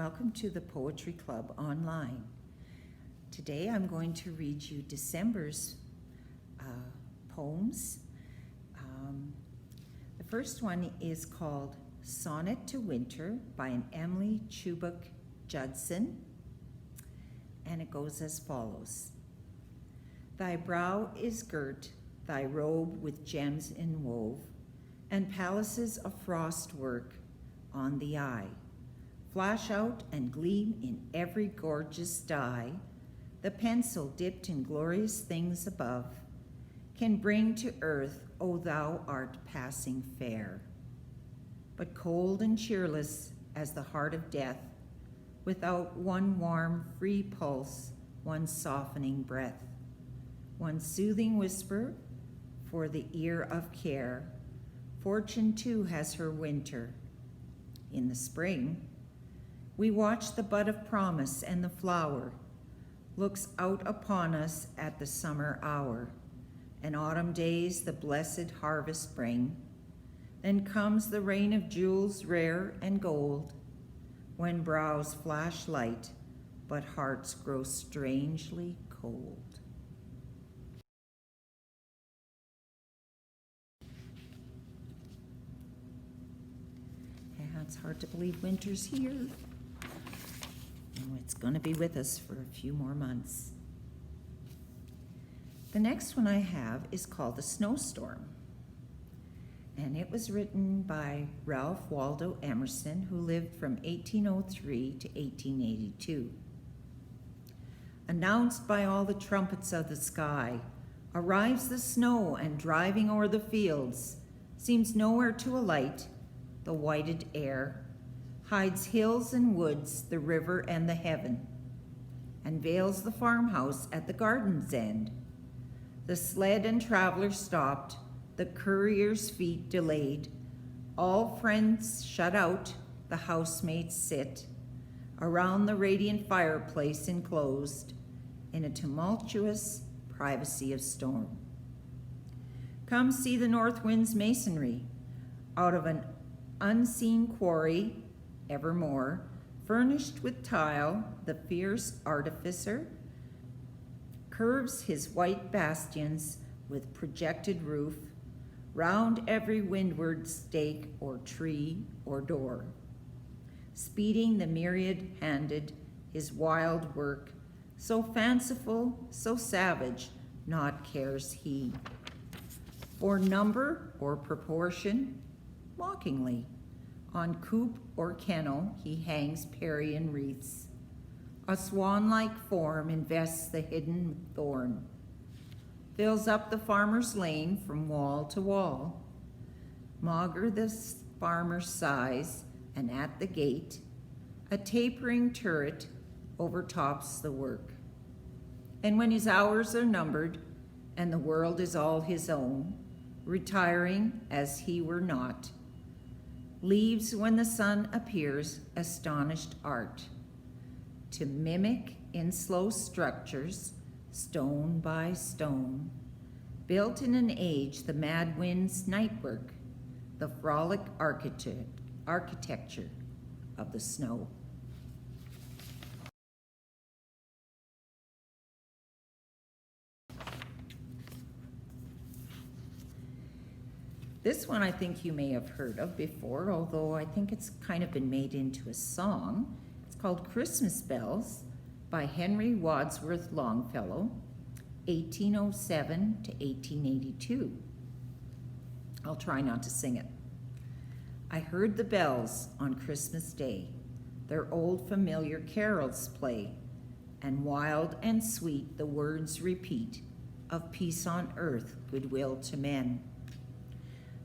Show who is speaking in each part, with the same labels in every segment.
Speaker 1: Welcome to the Poetry Club online. Today I'm going to read you December's poems. The first one is called Sonnet to Winter by an Emily Chubbuck Judson, and it goes as follows. Thy brow is girt, thy robe with gems inwove, and palaces of frost work on the eye. Flash out and gleam in every gorgeous dye, the pencil dipped in glorious things above, can bring to earth, O thou art passing fair. But cold and cheerless as the heart of death, without one warm, free pulse, one softening breath, one soothing whisper for the ear of care. Fortune too has her winter. In the spring, we watch the bud of promise, and the flower looks out upon us at the summer hour, and autumn days the blessed harvest bring. Then comes the rain of jewels rare and gold, when brows flash light, but hearts grow strangely cold. Yeah, it's hard to believe winter's here. It's going to be with us for a few more months. The next one I have is called The Snowstorm, and it was written by Ralph Waldo Emerson, who lived from 1803 to 1882. Announced by all the trumpets of the sky, arrives the snow, and driving o'er the fields, seems nowhere to alight. The whited air hides hills and woods, the river and the heaven, and veils the farmhouse at the garden's end. The sled and traveler stopped, the courier's feet delayed, all friends shut out, the housemates sit around the radiant fireplace enclosed in a tumultuous privacy of storm. Come see the north wind's masonry, out of an unseen quarry, evermore, furnished with tile, the fierce artificer curves his white bastions with projected roof, round every windward stake or tree or door. Speeding the myriad-handed, his wild work, so fanciful, so savage, naught cares he. For number or proportion, mockingly, on coop or kennel he hangs Parian wreaths. A swan-like form invests the hidden thorn, fills up the farmer's lane from wall to wall. Maugre the farmer's sighs, and at the gate a tapering turret overtops the work. And when his hours are numbered, and the world is all his own, retiring as he were not, leaves when the sun appears astonished art, to mimic in slow structures, stone by stone, built in an age the mad wind's night work, the frolic architecture of the snow. This one I think you may have heard of before, although I think it's kind of been made into a song. It's called Christmas Bells by Henry Wadsworth Longfellow, 1807 to 1882. I'll try not to sing it. I heard the bells on Christmas Day, their old familiar carols play, and wild and sweet the words repeat of peace on earth, goodwill to men.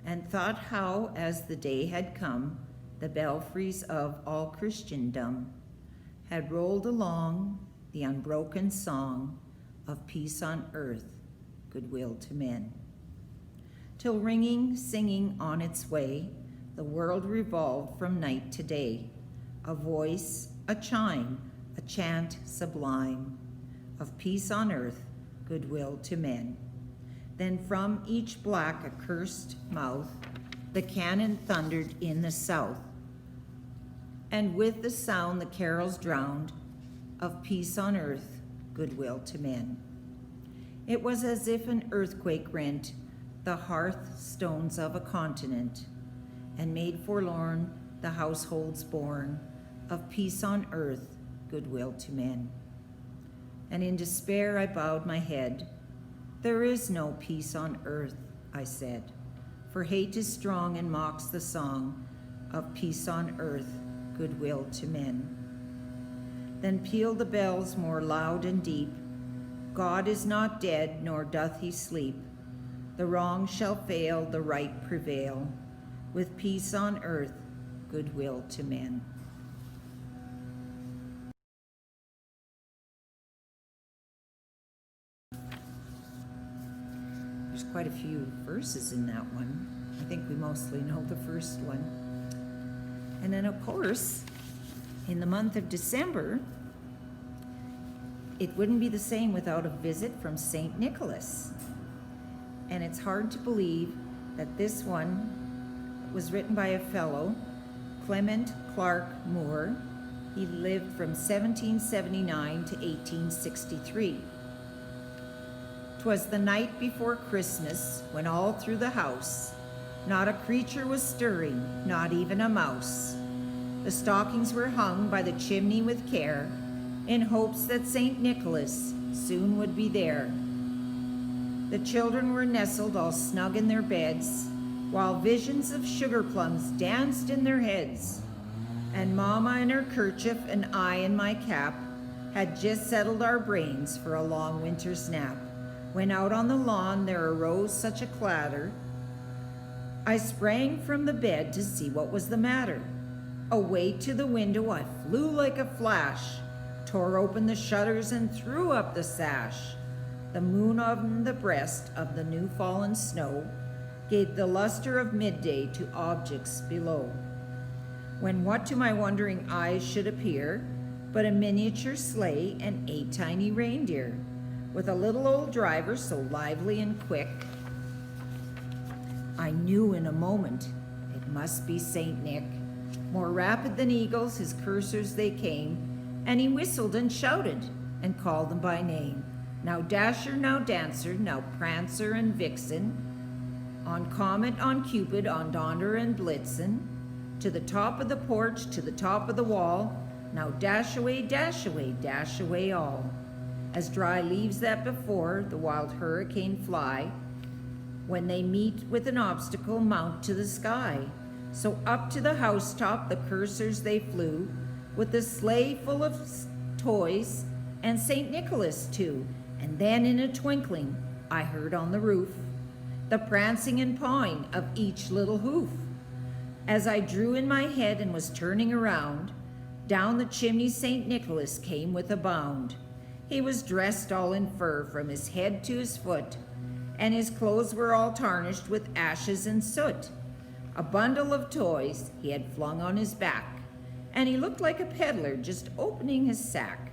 Speaker 1: And thought how, as the day had come, the belfries of all Christendom had rolled along the unbroken song of peace on earth, goodwill to men. Till ringing, singing on its way, the world revolved from night to day, a voice, a chime, a chant sublime of peace on earth, goodwill to men. Then from each black accursed mouth the cannon thundered in the south, and with the sound the carols drowned of peace on earth, goodwill to men. It was as if an earthquake rent the hearthstones of a continent and made forlorn the households born of peace on earth, goodwill to men. And in despair I bowed my head. There is no peace on earth, I said, for hate is strong and mocks the song of peace on earth, goodwill to men. Then pealed the bells more loud and deep. God is not dead, nor doth he sleep. The wrong shall fail, the right prevail, with peace on earth, goodwill to men. There's quite a few verses in that one. I think we mostly know the first one. And then, of course, in the month of December, it wouldn't be the same without a visit from St. Nicholas. And it's hard to believe that this one was written by a fellow, Clement Clark Moore. He lived from 1779 to 1863. 'Twas the night before Christmas, when all through the house not a creature was stirring, not even a mouse. The stockings were hung by the chimney with care, in hopes that St. Nicholas soon would be there. The children were nestled all snug in their beds, while visions of sugar plums danced in their heads. And Mama in her kerchief and I in my cap had just settled our brains for a long winter's nap, when out on the lawn there arose such a clatter. I sprang from the bed to see what was the matter. Away to the window I flew like a flash, tore open the shutters and threw up the sash. The moon on the breast of the new fallen snow gave the luster of midday to objects below. When what to my wondering eyes should appear but a miniature sleigh and 8 tiny reindeer, with a little old driver so lively and quick. I knew in a moment it must be Saint Nick. More rapid than eagles his coursers they came, and he whistled and shouted and called them by name. Now Dasher, now Dancer, now Prancer and Vixen, on Comet, on Cupid, on Donder and Blitzen, to the top of the porch, to the top of the wall, now dash away, dash away, dash away all. As dry leaves that before the wild hurricane fly, when they meet with an obstacle, mount to the sky. So up to the housetop the coursers they flew, with the sleigh full of toys, and St. Nicholas too. And then in a twinkling I heard on the roof the prancing and pawing of each little hoof. As I drew in my head and was turning around, down the chimney St. Nicholas came with a bound. He was dressed all in fur from his head to his foot, and his clothes were all tarnished with ashes and soot. A bundle of toys he had flung on his back, and he looked like a peddler just opening his sack.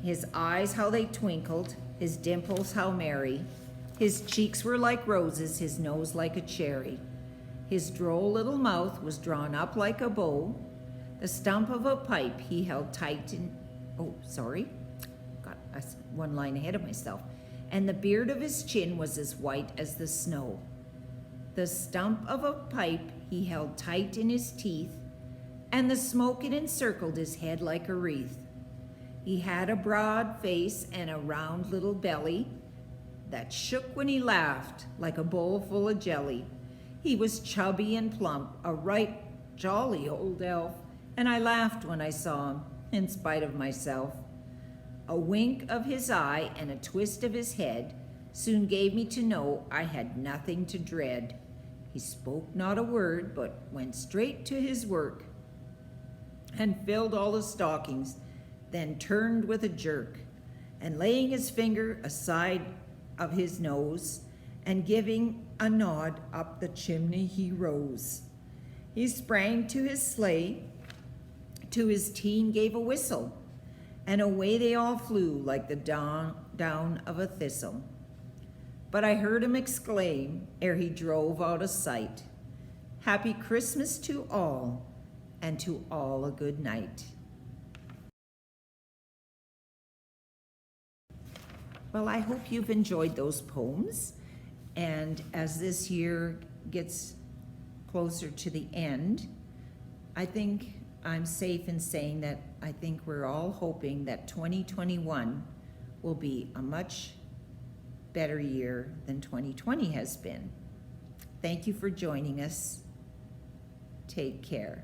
Speaker 1: His eyes, how they twinkled, his dimples, how merry. His cheeks were like roses, his nose like a cherry. His droll little mouth was drawn up like a bow. The stump of a pipe he held tight in, got one line ahead of myself. And the beard of his chin was as white as the snow. The stump of a pipe he held tight in his teeth, and the smoke it encircled his head like a wreath. He had a broad face and a round little belly that shook when he laughed like a bowl full of jelly. He was chubby and plump, a right jolly old elf, and I laughed when I saw him, in spite of myself. A wink of his eye and a twist of his head soon gave me to know I had nothing to dread. He spoke not a word, but went straight to his work and filled all the stockings, then turned with a jerk, and laying his finger aside of his nose and giving a nod up the chimney he rose. He sprang to his sleigh, to his team gave a whistle, and away they all flew like the down of a thistle. But I heard him exclaim, ere he drove out of sight, "Happy Christmas to all, and to all a good night. Well, I hope you've enjoyed those poems, and as this year gets closer to the end, I think I'm safe in saying that I think we're all hoping that 2021 will be a much better year than 2020 has been. Thank you for joining us. Take care.